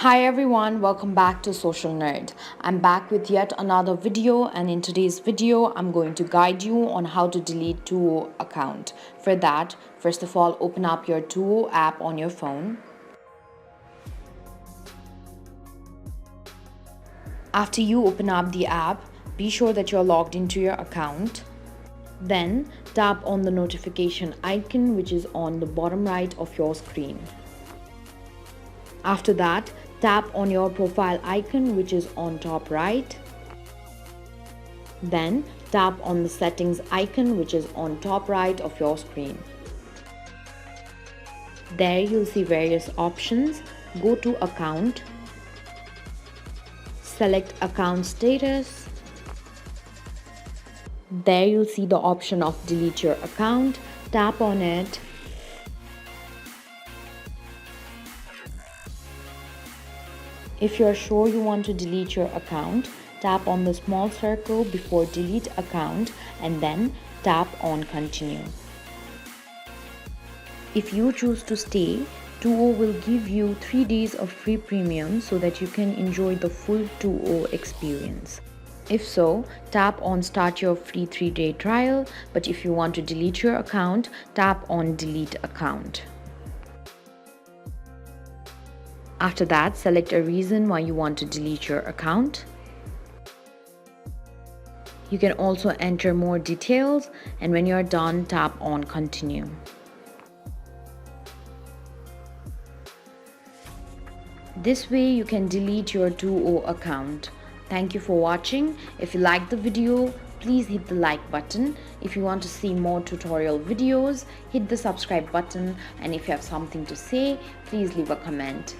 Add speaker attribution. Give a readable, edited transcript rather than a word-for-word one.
Speaker 1: Hi everyone, welcome back to Social Nerd. I'm back with yet another video, and in today's video I'm going to guide you on how to delete Twoo account. For that, first of all, open up your Twoo app on your phone. After you open up the app, be sure that you're logged into your account. Then tap on the notification icon which is on the bottom right of your screen. After that, tap on your profile icon which is on top right. Then tap on the settings icon which is on top right of your screen. There you'll see various options. Go to account, select account status. There you'll see the option of delete your account. Tap on it. If you're sure you want to delete your account, tap on the small circle before delete account and then tap on continue. If you choose to stay, Twoo will give you 3 days of free premium so that you can enjoy the full Twoo experience. If so, tap on start your free 3-day trial, but if you want to delete your account, tap on delete account. After that, select a reason why you want to delete your account. You can also enter more details, and when you're done, tap on continue. This way you can delete your Twoo account. Thank you for watching. If you liked the video, please hit the like button. If you want to see more tutorial videos, hit the subscribe button, and if you have something to say, please leave a comment.